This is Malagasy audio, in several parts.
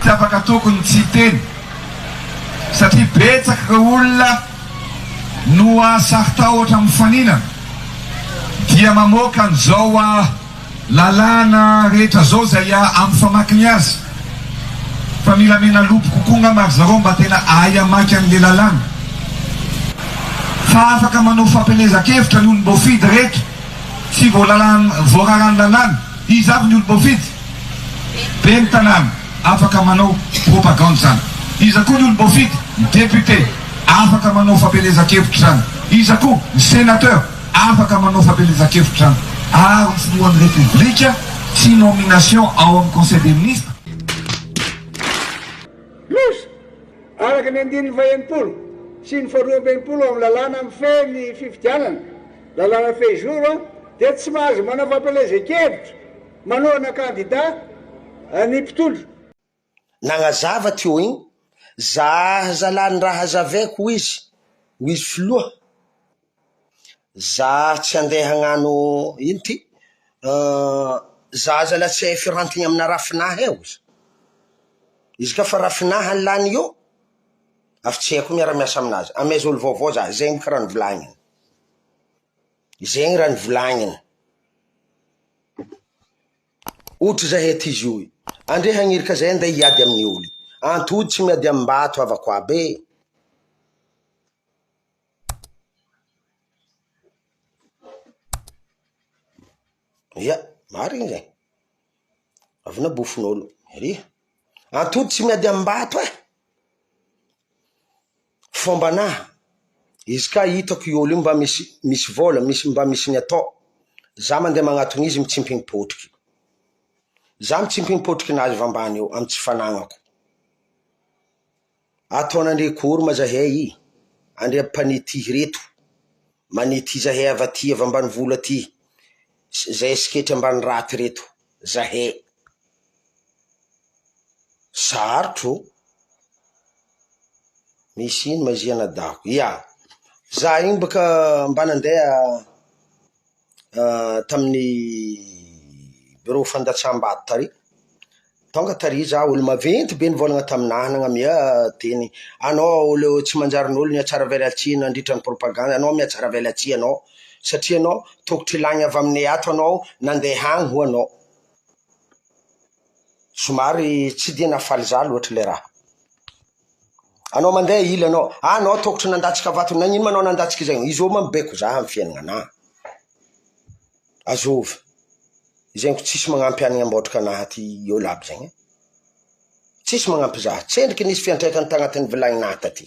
ty afaka tokony tsy teny satria betsaka olona no asaritahotra amin'ny faninana dia mamoaka an'izao lalàna rehetra zao zay amin'ny famakiny azy fa mila mena lopo kokoa ngamary zareo mba tena ay amaky an'le lalàna fa afaka manao fampelezan-kevitra ny olom-boafidy reto sy voararany lalàna izy avy ny olom-boafidy be ny tanàna afaka manao propagande zany izy koa ny olom-boafidy ny député afaka manao fampelezan-kevitra zany izy koa ny sénateur afaka manao fampelezan-kevitra zany ary ny filohan'ny république sy nomination ao amin'ny conseil des ministres araka ny 920 sy ny 420 amin'ny lalàna amin'ny feny fifidianana lalàna fey jour dia tsy mahazo manao fampelezan-kevitra manoana candidat ny mpitondro nagnazava teo igny zalany raha hazavaiko izy filoha za tsy andeha hagnano ino ty zala tsy hay firantigny amina rafinahy eo izy ka fa rafinahy ny lany io avy tsy haiko miara-miasa aminazy amaizy olo vaovao za zegny ka raha ny volagniny zegny raha ny volagniny ohatra zahay ty izy io andre hagnirika zay andeha hiady amin'ny olo antody tsy miady amin'ny mbato avako aby ia marigny zay avy nabofin'olo ry antody tsy miady amin'ny mbato fombanahy izy ka hitako iolo io mba misy vola mba misy ny atao za mandeha magnatony izy mitsimpigny-potriky za mitsimpigny-potriky nazy vambany eo amy tsy fanagnako ataon'andre kory ma zahay andre mpanity reto manity zahay avy aty avy ambany vola aty zay siketry ambany raty reto zahay sarotro misy ino mazia dako ia za igny baka mba nandeha tamin'ny bureau fandatsam-bato tary tonga tary za olo maventy be nivolagna taminahy nagnamia teny anao olo tsy manjarin'olo ny atsara velatsia nandritra ny propagande anao miatsara velatsia anao satria anao tokotry lagny avy aminay ato anao nandeha hagny ho anao somary tsy dia nafaly za loatra le raha anao mandeha ila anao tokotry nandatsika vato nagnino manao nandatsika zay izy o mambeko za amy fiaignana azovy zegny ko tsisy magnampy anigny ambotraka anahy ty olo aby zegny tsisy magnampy za tsendriky nisy fiantraikany tagnatin'ny vilagninah taty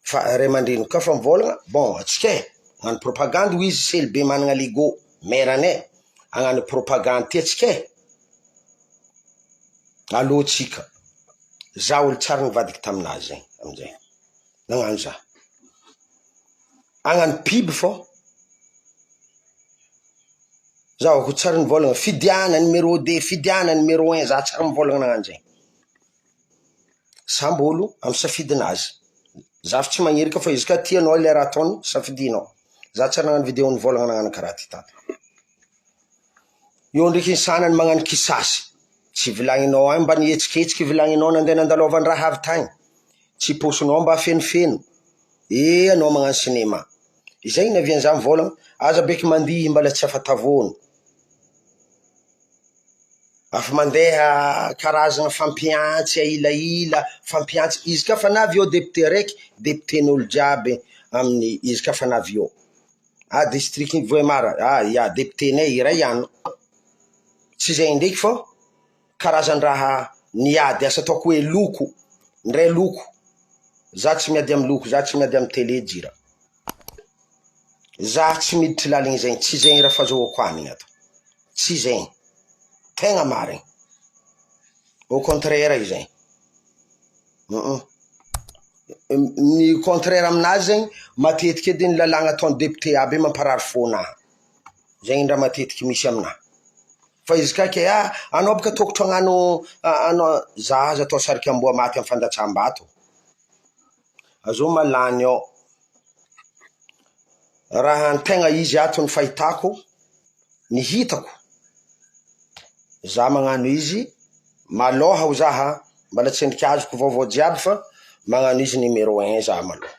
fa ray aman-dreny ka fa mivolagna bon atsika agnano propagande ho izy sely be managna ligo meranay agnano propagande ty atsika alohatsika za olo tsara nivadiky taminazy zegny amizay nagnano za agnano piby fô za ko tsara nivolagna fidiana numéro 2 fidiana numéro 1 za tsara mivolagna nagnano zay samby olo amy safidinazy za fa tsy magnirika fa izy ka tianao le raha ataony safidinao za tsara nagnano vidéo nivolagna nagnano karaha ty tato io ndraiky ny sanany magnano kisasy tsy vilagninao any mba nihetsiketsika vilagninao nandeha nandalova ny raha avy tagny tsy posinao mba fenofeno anao magnano cinéma izay navianza mivolagna aza beky mandihy mbala tsy afatavono afa mandeha karazagna fampiantsy ailaila fampiantsy izy ka fa navy eo député raiky députén'olo jiaby amin'ny izy ka fa navy eo district voemara ia députénay iray ano tsy zay ndraiky fô karazany raha niady asa ataoko hoe loko ndray loko za tsy miady amy loko za tsy miady amy télé jira za tsy miditry laligny zegny tsy zegny raha fahazoako aminy ato tsy zegny tegna marigny au contraire izay ny contraire aminazy zegny matetiky edy ny lalagna ataony député aby mamparary fônahy zegny raha matetiky misy aminahy fa izy kaiky anao baka tokotro agnano anao za aza atao sariky amboa maty amy fandatsam-bato azo malany ao raha antegna izy ato ny fahitako ny hitako za magnano izy maloha ho zaha mbala tsendriky azoko vaovao jiaby fa magnano izy numéro 1 zaho maloha.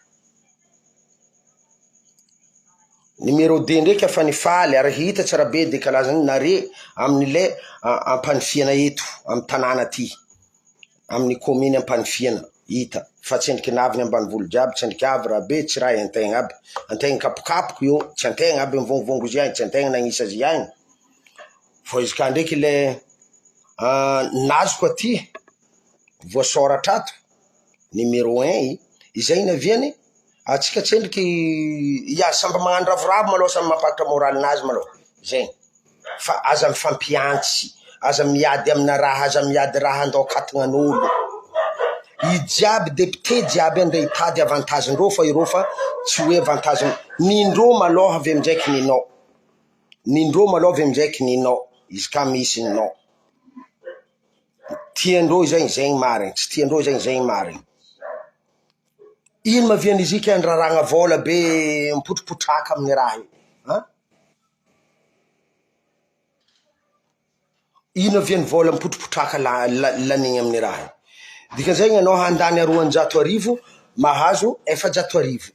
Numéro 2 ndraiky afa nifaly ary hita tsara be dekalazany nare amin'ile ampanifiana eto amin'ny tanàna aty, amin'ny commune ampanifiana hita fa tsendriky naviny ambanivolo jiaby tsendriky avy raha be tsy raha antegna aby, antegna kapokapoko io tsy antegna aby mivongovongo izy agny, tsy antegna nagnisa izy agny. Fa izy ka ndraiky le nazoko aty voasoratra ato numéro 1 izay naviany atsika tsendriky samby magnano ravoravo maloha samy mampahatra moralinazy maloha zegny, fa aza mifampiantsy, aza miady amina raha, aza miady raha andao akatignan'olo. I jiaby député jiaby andray hitady avantagendreo fa ireo fa tsy hoe avantage nindreo maloha avy amindraiky ninao, nindreo maloha avy amindraiky ninao izy ka misy ninao. Tiandreo zegny zegny marigny, tsy tiandreo zegny zegny marigny. Ino mahavian'izy ka andraragna vola be mipotropotraka amin'ny raha io? Ino avian'ny vola mipotropotraka lanigny amin'ny raha io? Dikan'izay anao handany 200 arivo mahazo 400 arivo.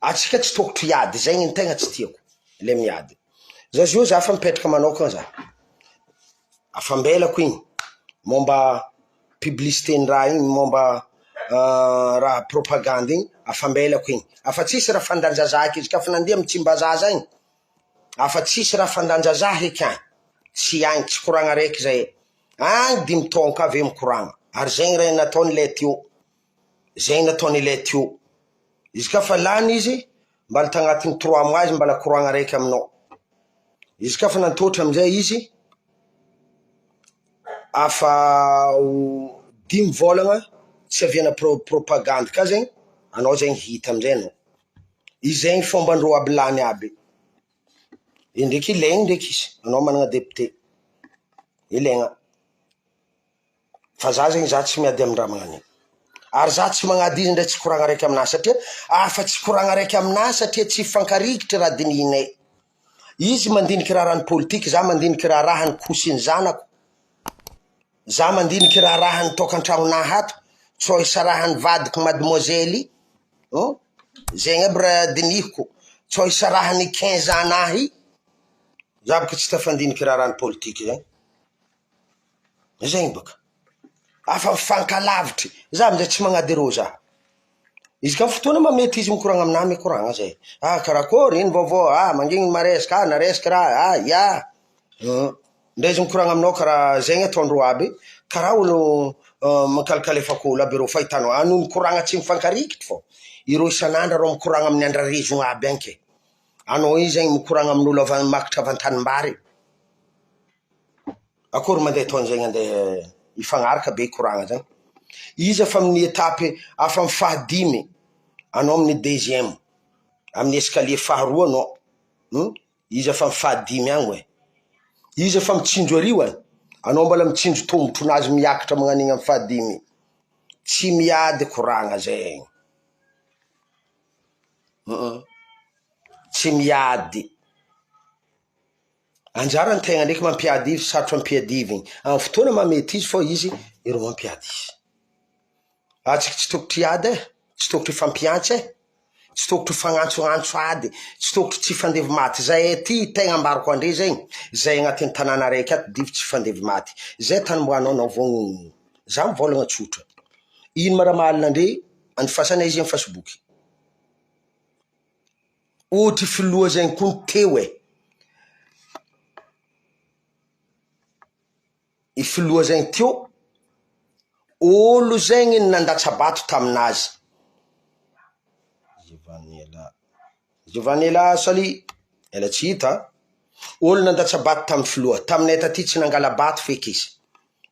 Atsika tsy tokotro hiady, zegny ny tegna tsy tiako le miady. Zao za fa mipetraka manokana za. Afambelako igny momba publicité raha igny, momba raha propagande igny afambelako igny. Afa tsisy raha fandanjazahako izy ka fa nandeha mitsimbazaza igny. Afa tsisy raha fandanjazaha eky agny. Tsy agny, tsy koragna raiky zay. Agny 5 taona ka ave mikoragna. Ary zegny raha nataony le teo. Zegny nataony le teo. Izy ka fa lany izy, mbala tagnatin'ny 3 mois izy mbala koragna raiky aminao. Izy ka fa nantotra amizay izy, afa 5 volagna tsy aviana propagande ka zegny, anao zegny hita amizay anao. Izy zegny fombandreo aby lany aby. Indraiky ilaigny ndraiky izy, anao manana député. Ilaigna. Fa za zegny za tsy miady amin-draha magnano. Ary za tsy magnady izy ndray tsy koragna raiky amina satria afa tsy koragna raiky amina satria tsy fankarikitry raha dinihinay. Izy mandiniky rahany politika, za mandiniky rahany kosiny zanako. Za mandiniky rahany tokantragnonay ato, tsao isarahany vadiko mademoiselle. Zegny aby raha dinihiko, tsao isarahany 15 anahy. Za baka tsy tafandiniky rahany politika zegny. Zegny baka. Afa mifankalavitry, za amizay tsy magnady reo za. Izy ka fotoana mamety izy mikoragna amina mikoragna zay. Karakory, ino vaovao, mangigny maresaka, naresaka raha, ya. Ndray izy mikoragna aminao karaha zegny ataondreo aby, karaha olo makalkalefako olo aby reo fa hitanao, anao mikoragna tsy mifankarikitry fô. Ireo isan'andro reo mikoragna amin'ny andrarezogna aby anke. Anao izy zegny mikoragna amin'olo makitra avantanimbary. Akory mandeha ataony zegny andeha ifagnaraka be koragna zegny. Izy afa amin'ny étape afa amin'ny fahadimy, anao amin'ny 2e, amin'ny escalier faharoa anao. Izy afa amin'ny fahadimy agny hoe. Izy afa mitsinjo ariwa, anao mbala mitsinjo tombotro nazy miakatra magnan'igny amin'ny fahadimy. Tsy miady koragna zegny. Tsy miady. Anjara ny tegna ndraiky mampiady izy, sarotro mampiadivy igny. Amin'ny fotoana mamety izy fô izy, ireo mampiady izy. Atsika tsy tokotry hiady tsy tokotry fampiantsy tsy tokotry fagnantsoantso ady, tsy tokotry tsy fandevy maty. Zay ty tegna ambarako andre zegny, zay agnatin'ny tanàna raiky ato divy tsy fandevy maty. Zay tany mboanao nao vao za mivolagna tsotra. Ino mara malina andre, andifasana izy amin'ny Facebook. Ohatra filoha zegny koa ny teo e. I filoha zegny teo, olo zegny nandatsabato taminazy. Giovanila Sali, ela tsy hita. Olo nandatsabato tamin'ny filoha, taminay taty tsy nangalabato feky izy.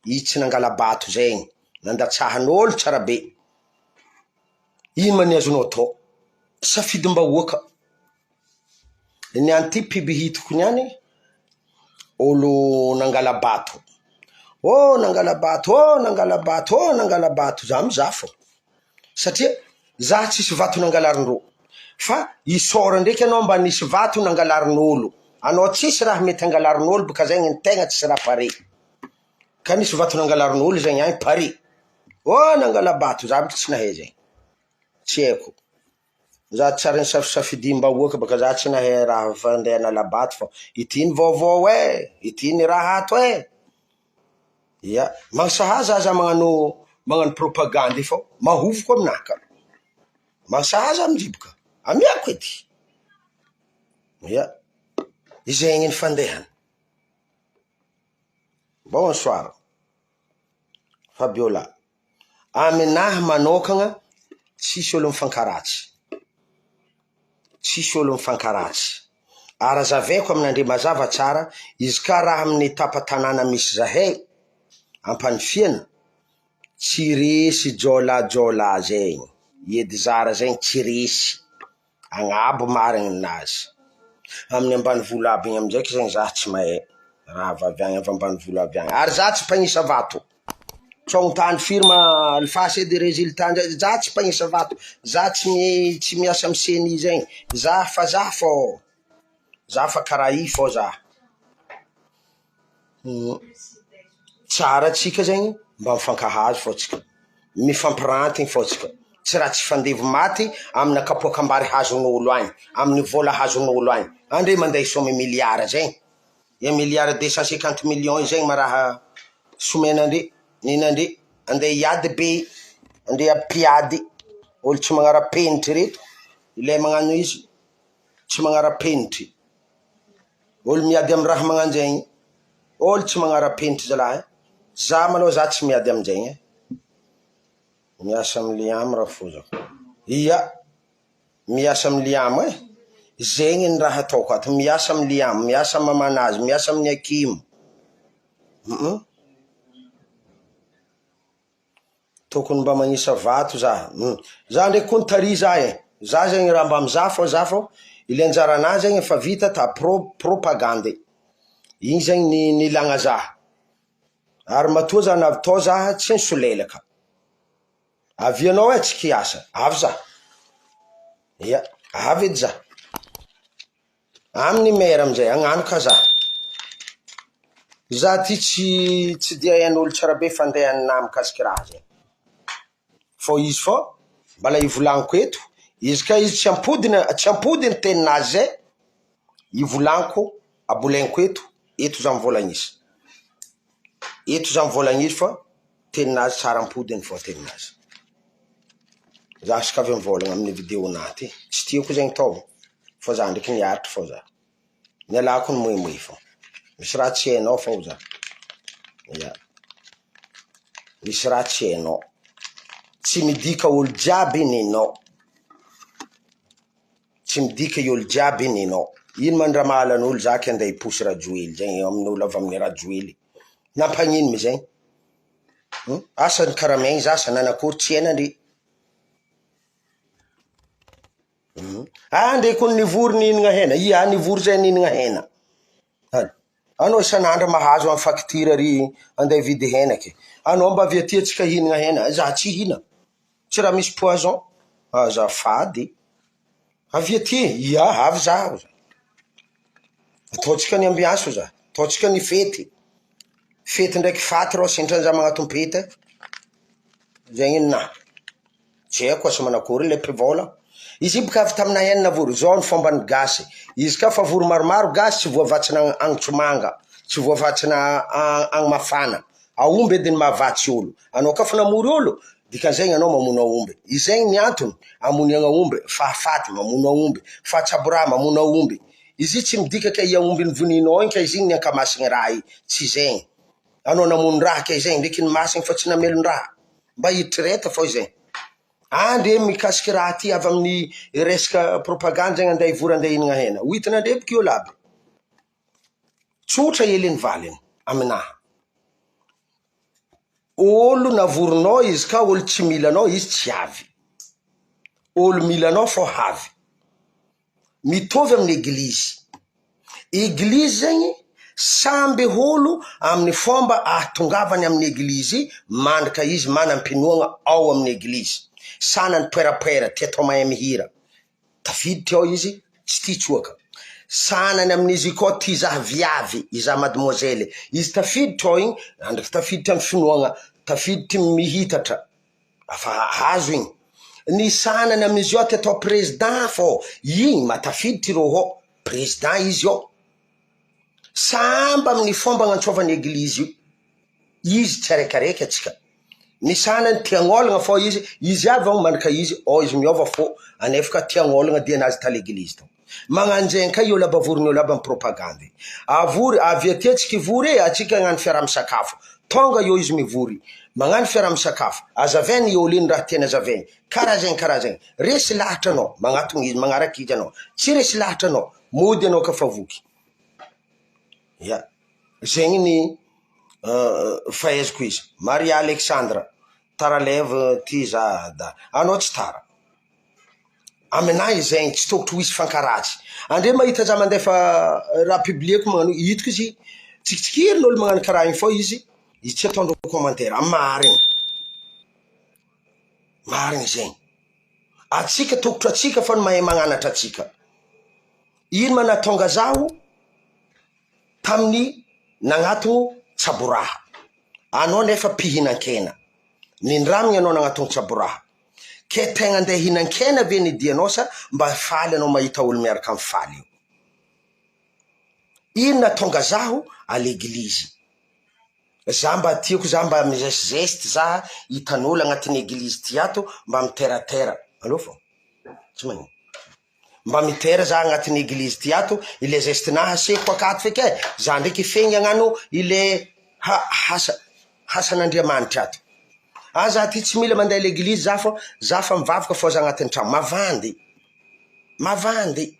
Izy tsy nangalabato zegny, nandatsahan'olo tsara be. Ino ma ny azonao atao? Safidim-bahoaka. Ny anty biby hitako niany, olo nangalabato. Nangalabato, nangalabato, za mizafo. Satria, za tsisy vato nangalarin'olo. Fa, isora ndraiky anao mba nisy vato nangalarin'olo. Anao tsisy raha mety angalarin'olo, baka zegny ny tegna tsisy raha pare. ka nisy vato nangalarin'olo zegny any Paris. Nangala bato za tsy nahay zegny. Tsy haiko. Za tsara nisafisafidy mba oaka baka za tsy nahay raha fandeha nala bato fa ity ny vaovao ity ny raha ato ya magnasahaza za magnano propagande fao mahovoko aminahy ka. Magnasahaza amindriboka amiako edy. Ya izegny ny fandehany. Bonsoir Fabiola. Aminahy manokagna tsisy olo mifankaratsy. Tsisy olo mifankaratsy. Ara zaveko amin'andre mazava tsara izy ka raha amin'ny tapatanana misy zahay ampanifiana tsy resy jôla zegny. Edy zara zegny tsy resy. Agnabo marigny aminazy. Amin'ny ambanivolo aby igny amindraiky zegny za tsy mahay raha avy agny avy ambanivolo aby agny. Ary za tsy mpagnisa vato. Tsôgnontany firma alfasy de résultat za tsy mpagnisa vato. Za tsy miasa amy CNI zegny. Za fa karaha i fô za. Tsara tsika zegny mba mifankahazo fô tsika. Mifampirantigny fô tsika. Tsy raha tsy fandevo maty amina kapoakambary hazon'olo agny, amin'ny vola hazon'olo agny. Andre mandeha some miliara zegny. E miliara 250 millions zegny maraha somenandre, ninandre, andeha hiady be, andeha ampiady. Olo tsy magnara-penitry reto, ilay magnano izy, tsy magnara-penitry. Olo miady amy raha magnano zegny, olo tsy magnara-penitry zalahy. Za malô za tsy miady amizegny. Miasa amy liam raha fo zao. Ia, miasa amy liam zegny ny raha ataoko ato. Miasa amy liam, miasa amy mamanazy, miasa amin'ny akimo. Tokony mba magnisa vato za. Za ndraiky koa nitary za za zegny raha mba mizaha fô za fô ile anjaranahy zegny efa vita ta propagande. Igny zegny ny ilagna za. Ary matoa za navy za tsy nisolelaka. Avy anao tsy kiasa. Avy za. Ia, avy edy za. Amin'ny mera amizay, agnano ka za. Za ty tsy dia hain'olo tsara be fandehana mikasiky raha zegny. Fô izy fô, mbala ivolagniko eto, izy ka izy tsy ampodiny teninazy zay, ivolagniko, abolagniko eto za mivolagnisy. Eto za mivolagnisy fa teninazy tsara ampodiny fô teninazy. Za ska avy mivolagna amin'ny vidéo naty. Tsy tiako zegny tao. Fô za ndraiky niaritry fô za. Nialako ny moemoe fô. Misy raha tsy hainao fô za. Ia. Misy raha tsy hainao. Tsy midika olo jiaby ninao. Tsy midika olo jiaby ninao. Ino man raha mahalan'olo za ka andeha hiposy rajoely zegny amin'olo avy amin'ny rajoely. Nampagnino mi zegny? Asany karamegny za asa nanakory tsy hainandre. Andre kon nivory ninagna hena. Ia, nivory zay ninagna hena. Anao isan'andro mahazo amin'ny facture ry andeha vidy hena ke. Anao mba avy aty tsika hinagna hena. Za tsy hina. Tsy raha misy poison. Azafady. Avy aty. Ia, avy za. Ataotsika ny ambianso za. Ataotsika ny fety. Fety ndraiky faty rô sentran'ny za magnatom-pety. Zegny na. Tsy haiko asa manakory le mpivola. Izy baka avy tamina henina vory. Zao ny fomba ny gasy. Izy ka fa vory maromaro gasy tsy voavatsina agnitromanga. Tsy voavatsina agny mafana. Aomby edy ny mahavatsy olo. Anao ka fa namory olo, dikan'izegny anao mamono aomby. Izegny ny antony amoniagna aomby. Fahafaty mamono aomby. Fahatsaborà mamono aomby. Izy tsy midika ka i aomby ny voninao igny ka izy igny ny ankamasigny raha i. Tsy zegny. Anao namono raha ka izegny ndraiky ny masigny fa tsy namelony raha. Mba hitreta fô izegny. Andre mikasiky raha ty avy amin'ny resaka propagande zegny andeha hivory andeha hinagna hena. Ho hitanandre boky io laby. Tsotra eliny valiny aminaha. Olo navorinao izy ka olo tsy milanao izy tsy avy. Olo milanao fô havy. Mitovy amin'ny eglizy. Eglizy zegny samby olo amin'ny fomba ahatongavany amin'ny eglizy mandrika izy manam-pinoagna ao amin'ny eglizy. Sanany poerapoera tia atao mahay mihira. Tafiditra ao izy tsy tia tsoaka. sanany amin'izy koa ty zaha viavy iza mademoiselle izy tafiditra ao igny andraky tafiditra amin'ny finoagna tafiditra mihitatra afa hazo igny ny sanany amin'izy io ty atao président fô igny matafiditra ireo ao président izy ao samba amin'ny fomba agnantsovany eglizy io izy tsy araikaraiky atsika ny sanany tiagn'olagna fô izy avy ao manaka izy izy miova fô anefaka tiagn'olagna dia anazy ta l'eglizy tao magnanjegny ka io laba vorony io laba amin'ny propagandy avory avy aty atsika vory atsika agnano fiaraha-misakafo tonga io izy mivory magnano fiaraha-misakafo azavainy io lino raha tiana azavainy karazagny resy lahatra anao magnatony izy magnaraky izy anao tsy resy lahatra anao mody anao ka fa voky ya zegny ny fahaiziko izy Maria Alexandra taraleva ty za da anao tsy tara aminahy zegny tsy tokotry ho isy fankaratsy andre mahita za mandefa raha publieko magnano hitako izy tsikitsikirin'olo magnano karaha igny fô izy tsy ataondro commentaire marigny zegny atsika tokotro atsika fa mahay magnanatra atsika ino manatonga zaho tamin'ny nagnatogno tsaboraha anao nefa mpihinan-kena nindramigny anao nagnatogno tsaboraha ke tegna andeha hinan-kena ve ny dianao sa mba faly anao mahita olo miaraka amin'ny faly io ino natonga zaho à l'église za mba tiako za mba mizesizesty za hitan'olo agnatin'ny eglizy ty ato mba miteratera alo fô tsy magnino mba mitera za agnatin'ny eglizy ty ato ile zestinaha aseko akato feky za ndraiky ifegny agnano ile hasan'Andriamanitra ato za ty tsy mila mandeha l'eglizy za fa mivavaka fô za agnatin'ny trano mavandy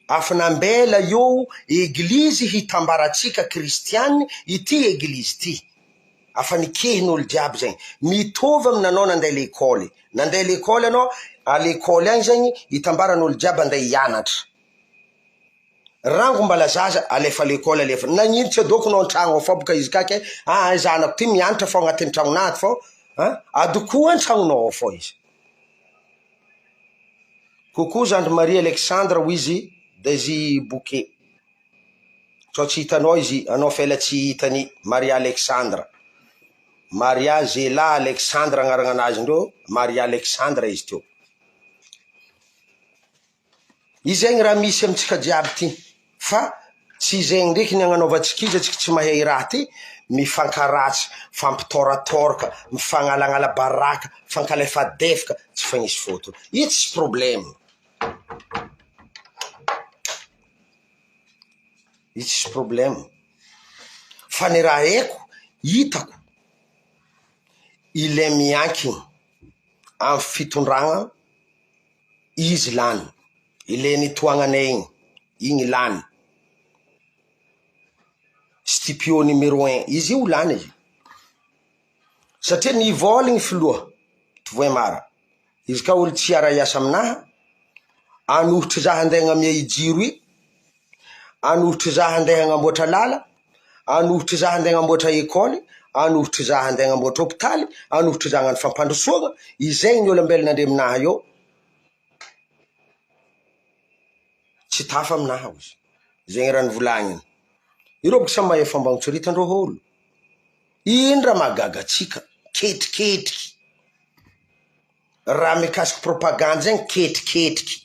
afanambela io eglizy hitambaratsika kristiany ity eglizy ty afa nikehin'olo jiaby zegny mitovy aminanao nandeha lekôly anao à lekôly agny zegny hitambaran'olo jiaby andeha hianatra rango mbala zaza alefa lekôly alefa nagnino tsy adokonao an-tragno ao fô boka izy kake zanako ty mianatra fô agnatin'ny tragnonaty fô adokoa an-tragnonao ao fô izy kokoa zandry Marie Alexandre ho izy Daisy Bouquet so tsy hitanao izy anao fela tsy hitany Maria Alexandre Maria Zela Alexandre agnaranazy ndreo Maria Alexandre izy teo izy zegny raha misy amitsika jiaby ty fa tsy zegny ndraiky ny agnanaovantsika izy atsika tsy mahay raha ty mifankaratsy fampitoratoraka mifagnalagnala baraka fankalefadefaka tsy fagnisy fotony io tsy problème io tsy problème fa ny raha eko hitako ile miankiny amin'ny fitondragna izy lany ile nitoagnanay igny lany stipio numéro 1 izy io lany izy satria nivola igny filoha tovoe mara izy ka olo tsy ara-iasa aminaha anohitry za handeha agnamia ijiro i anohitry za handeha agnamboatra lala anohitry za handeha agnamboatra ekôly anohitry za handeha agnamboatra hôpitaly anohitry za hagnano fampandrosoagna izay ny olombelona andre aminaha io tsy tafa aminaha izy zegny raha nivolagniny ireo boka samy mahay fomba agnotsiritandreo olo indra mahagaga atsika ketriketriky raha mikasiky propagande zegny ketriketriky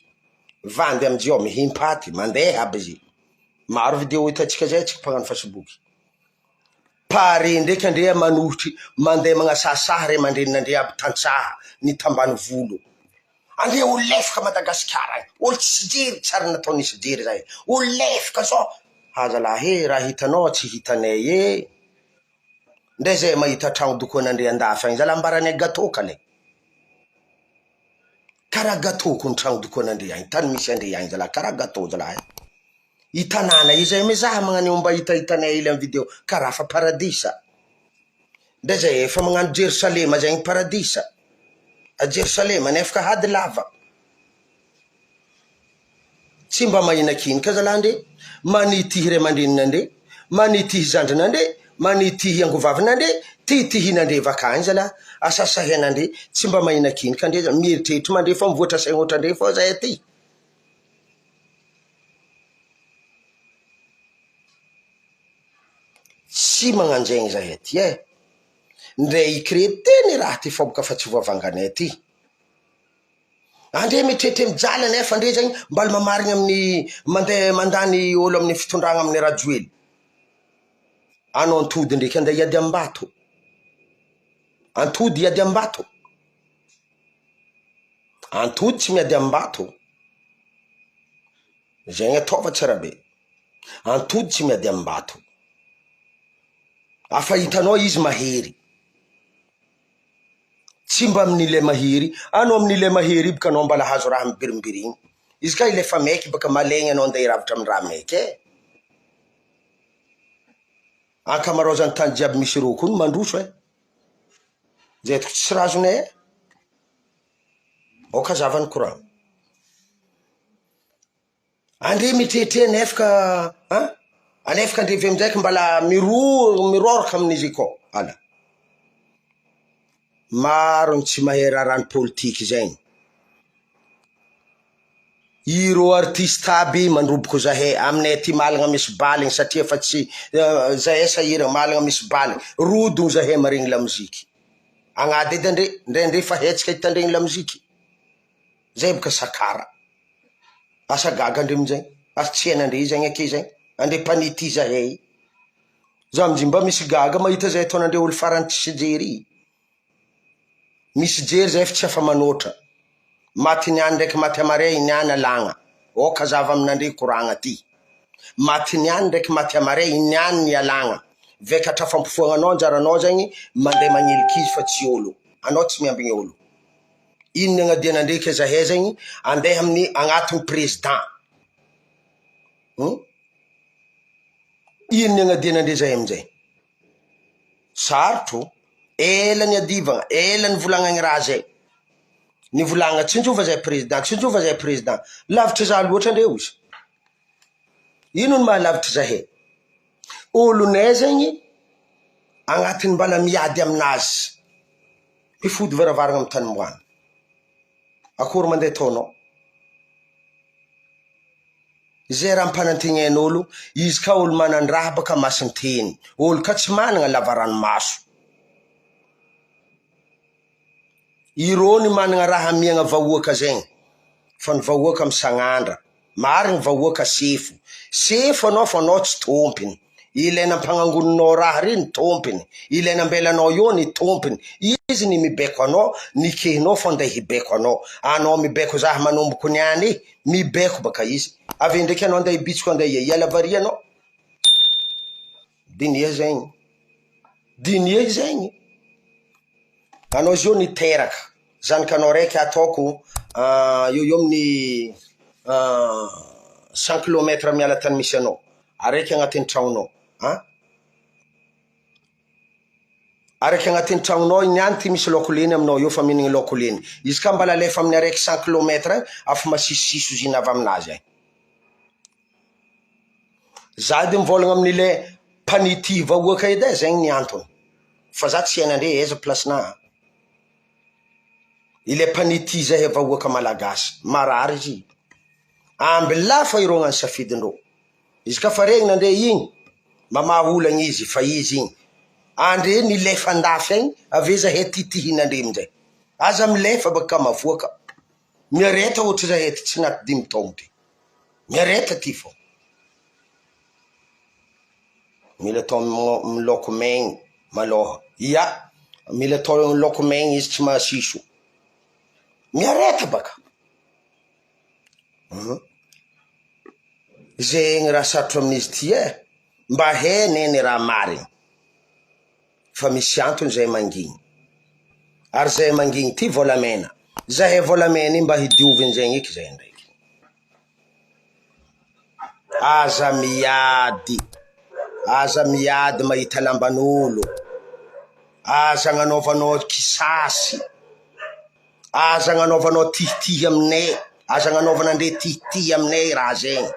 vandy amizay ao mihimpaty mandeha aby izy maro video hitatsika zay atsika mpagnano Facebook pare ndraiky andre manohitry mandeha magnasasaha re mandrenina aby tantsaha ny tambany volo andre olo lefaka Madagasikara olo tsy jery tsara natao nisy jery zay olo lefaka zao hazalahy raha hitanao tsy hitanay ndray zay mahita tragno dokoan'andre andafy agny zala ambarany gâteau kale karaha gâteau ko ny tragno dokoan'andre agny tany misy andre agny zala karaha gâteau zala hitanana izay mizaha magnano mba hitanay ile amin'ny video karaha fa paradisa ndray zay efa magnano Jerusalema zegny paradisa a Jerusalema nefaka hady lava tsy mba mahina-kiny ka zalandre manitihy ray aman-drenin'andre manitihy zandrin'andre manitihy angovavin'andre tihin'andre vakany zala asasahian'andre tsy mba mahina-kiny ka andre mieritreritry mandre fa mivoatra saigny ohatrandre fô zay aty tsy magnanjegny zahay ty ndre ikreteny raha ty fôboka fa tsy voavanganay ty andre mitrehitry mijaly nefa andre zagny mbaly mamarigny amin'ny mandeha mandany olo amin'ny fitondragna amin'ny rajoely anao antody ndraiky andeha iady ambato antody iady ambato antody tsy miady ambato zegny ataova tsara be antody tsy miady ambato afa hitanao izy mahery tsy mba amin'ile mahery anao amin'ile mahery boka anao mbala hazo raha mibirimbiringny izy ka ilefa maiky baka malegny anao andeha hiravitra amin'ny raha maiky ankamarozany tany jiaby misy rô koa mandroso zay toko tsy razonay oka zavany courant andre mitretre anefaka anefaka andrevy amizayky mbala miroraka amin'izy koa ala maro ny tsy mahay raharany politiky zegny iro artiste aby mandroboko zahay aminay ty malagna misy baligny satria fa tsy zahay sahira malagna misy baligny rodogno zahay maregny lamoziky agnady edy andre ndrendre fa hetsika hitandregny lamoziky zay boka sakara asa gaga andre amizay asa tsy hainandre zegny ake zegny andre panity zahay za amizay mba misy gaga mahita zay ataonandre olo farany tsisy jery misy jery zay fa tsy afa manoatra maty niany ndraiky maty amare iniany alagna oka zava aminandre koragna ty maty niany ndraiky maty amare iniany ny alagna vekatra fampifoagna anao anjaranao zegny mandeha magnilikizy fa tsy olo anao tsy miambigny olo ino ny agnadiana ndraiky zahay zegny andeha amin'ny agnatin'ny président ino ny agnadiana andre zahay amizay sarotro ela ny adivagna ela ny volagnany raha zay ny volagna tsinjova zay président tsinjova zay président lavitra za loatra andre ozy ino ny mahalavitra zahay olonay zegny agnatiny mbala miady aminazy mifody varavaragna amin'ny tany moany akory mandeha taonao zay raha mpanantegnain'olo izy ka olo manandraha baka masinteny olo ka tsy managna lavarano maso irony managna raha miagna vahoaka zegny fa ny vahoaka amin'ny sagnandra marigny vahoaka sefo anao fa anao tsy tompiny ilaina mpagnangoninao raha reny tompiny ilaina ambelanao io ny tompiny izy ny mibeko anao ny kehinao fa andeha hibeko anao mibeko zaha manomboko niany mibeko baka izy avy ndraiky anao andeha hibitsiko andeha iala varia anao dinia zegny anao zio niteraka zanakanao raiky ataoko io amin'ny 100 kilometre miala tany misy anao araiky agnatin'ny tragnonao araiky agnatin'ny tragnonao iniany ty misy lokoleny aminao io fa minigny lokoleny izy ka mbala lefa amin'ny araiky 100 kilometre afa masisisiso zina avy aminazy za de mivolagna amin'ile panity vahoaka edy zegny ny antony fa za tsy hainandre eza placena ile panity zahay vahoaka malagasy marary izy amby lafa irognany safidindreo izy ka fa regny nandre igny mamaholagny izy fa izy igny andre nilefa andafy agny ave zahay tihihinandre amizay aza milefa baka mavoaka miareta ohatra zahay ty tsy naty 5 taogno ty miareta ty fô mila atao miloko megny maloha mila atao miloko megny izy tsy mahasiso miareta baka zegny raha sarotro amin'izy ty mba heneny raha marigny fa misy antony zay mangigny ary zay mangigny ty volamena zahay volamena mba hidioviny zegny eky zay ndraiky aza miady mahita lamban'olo aza agnanaovanao kisasy aza agnanaovanao tihitihy aminay aza agnanaovanandre tihitihy aminay raha zegny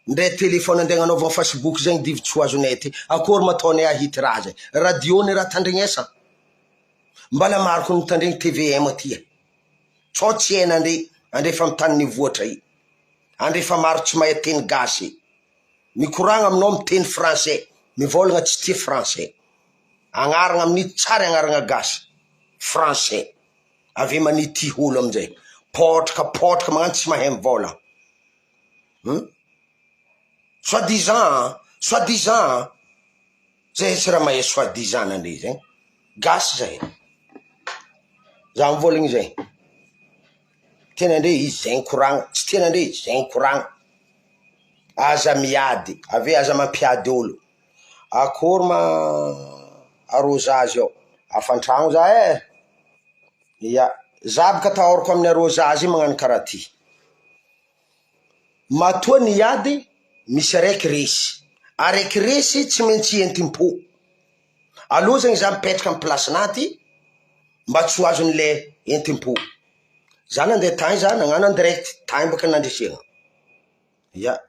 ndre telefony andeha agnanaovana Facebook zegny divitsy ho azonay ty akory mataonay ahity raha zay radio ny raha tandrignesa mbala maroko ny tandregny TVM ty tsao tsy hainandre andrefa amin'ny tany nivoatra i andrefa maro tsy mahay teny gasy mikoragna aminao miteny français, mivolagna tsy tia français, agnaragna amin'ity tsara agnaragna gasy français, ave manity olo amizay potraka magnano tsy mahay mivolagna. Soi-disant zay tsy raha mahay soi-disant nandre zay gasy zay, za mivolagna zay tena ndre izy zay koragna, tsy tena ndre izy zay koragna, aza miady ave aza mampiady olo. Akory ma arrosazy ao afantragno za ya za baka tahorako amin'ny arrosazy magnano karaha ty. Matoa niady misy araiky resy tsy maintsy entim-po. Aloha zegny za mipetraka amin'ny plasinaty mba tsy ho azon'le entim-po. Za nandeha tany za nagnano en direct tany baka nandresegna. Ya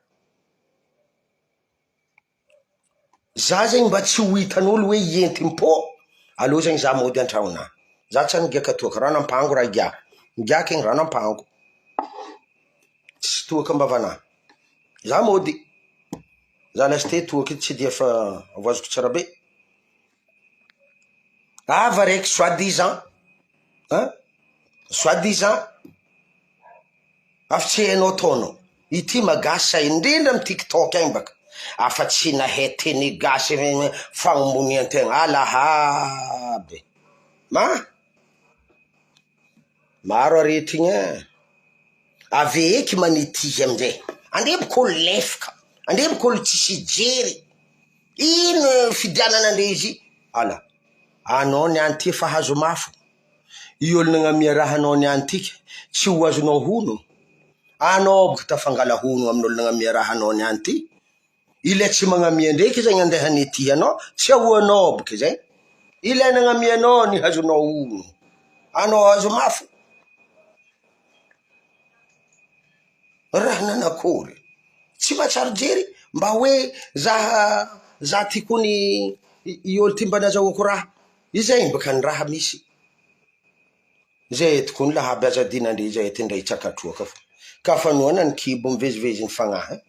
za zegny mba tsy ho hitan'olo hoe entim-po, aloha zegny za mody an-tragnona. Za tsy nigaka toaka, rano ampango raha già, migiaka igny rano ampango, tsy toaka ambavana. Za mody, za lasite toaka tsy dia fa voazoko tsara be. Ava raiky soi-disant, soi-disant, afa tsy hainao taonao. Ity magasy indrindra amin'ny TikTok agny baka. Afa tsy nahay teny gasy fagnombonian-tegna. Alahabe. Maro aretigny ave eky manitihy amizay. Andreboko olo lefaka, andreboko olo tsisy jery. Ino fidianana andre izy? Ala, anao niany ty fa hazo mafo. I olo nagnamia raha anao niany tiky, tsy ho azonao hono. Anao boka tafangala hono amin'olo nagnamia raha anao niany ty. Ile tsy magnamia ndraiky zay andeha nitihy anao, tsy ahoanao boka zay. Ile nagnamia anao ny hazonao hono. Anao hazo mafo. Raha nanakory tsy mahatsaro jery mba hoe za ty kony i olo ty mba nazahoako raha izay baka ny raha misy zay tokony lahaby azadinandre zay tindray tsakatroaka fa ka fanoana ny kibo mivezivezy ny fagnahy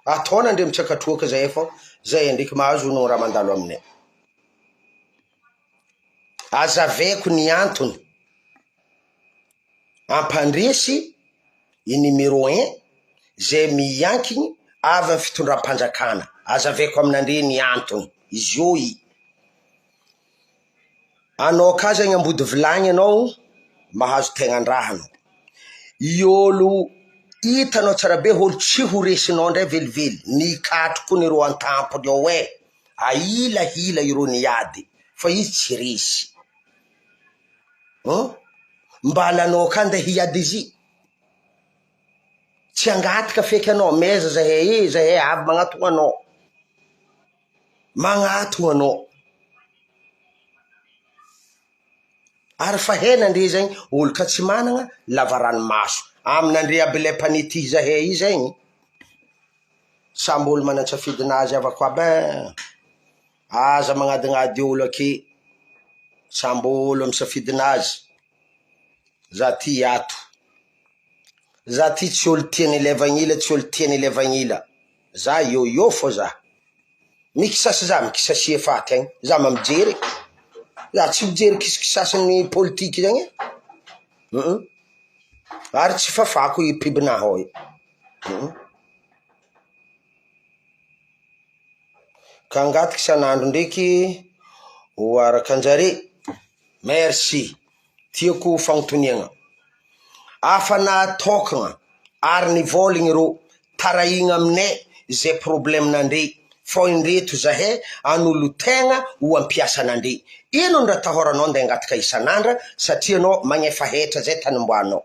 ataona andre mitsakatroaka zay fa zay ndreky mahazo no raha mandalo aminay. Azaveko ny antony ampandresy i numéro 1 zay miankiny avy amin'ny fitondram-panjakana. Azaveko aminandre ny antony izy io anao ka zegny ambody vilagny anao mahazo tegnandrahanao. I olo hitanao tsara be olo tsy ho resinao ndray velively ny katroko ny ro an-tampony ao aila iro niady fa izy tsy resy. Mbalanao ka ndeha hiady izy tsy angatika feky anao meza zahay avy magnatona anao ary fa henandre zegny olo ka tsy managna lavarano maso aminandre aby lay mpanitihy zahay i zegny samby olo manatsafidinazy avako aby aza magnadignady olo ake samby olo misafidinazy. Za ty ato, za ty tsy olo tiany levagnila, tsy olo tiany levagnila. Za io fo za mikisasy za mikisasy faty agny za mamijery za tsy mijery kisikisasiny politiky zegny ary tsy fafako i pibinahy ao ka angatiky sanandro ndraiky ho arakanjare. Merci tiako fagnotoniagna afa natokagna ary nivoligny ro tarahigna aminay zay problème nandre fo indreto zahay an'olo tegna ho ampiasa nandre. Ino ndra tahoranao ndeha angatika isanandra satria anao magnefa hetra zay tanimboanao.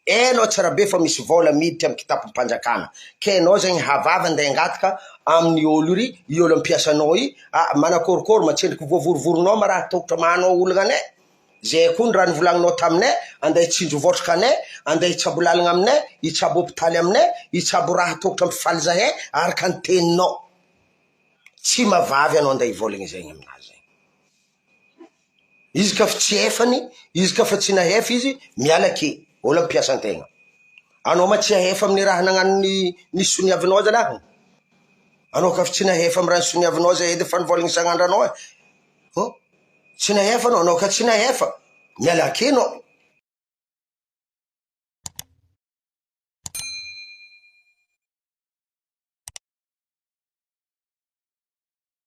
Enao tsara be fa misy vola miditra amin'ny kitapom-panjakana ke anao zegny havava ndeha angatika amin'ny olo ry i olo ampiasanao i manakôrikôry matsendriky voavorovoronao ma raha tokotra mahanao olagna anay. Zay koa ny raha nivolagninao taminay andeha hitsinjo votrika anay andeha hitsabo lalagna aminay hitsabo hôpitaly aminay hitsabo raha tokotra ampifaly zahay araka ny teninao. Tsy mavavy anao andeha hivolagna zegny aminazy. Izy ka fa tsy efany, izy ka fa tsy nahefa izy mialake olo ampiasa antegna. Anao ma tsy ahefa amin'ny raha nagnano ny soniavinao zalahy. anao ka fa tsy nahefa amy rano soniavinao zay edy fa nivolagny isan'andro anao e. Tsy nahefa anao ka tsy nahefa miala akenao.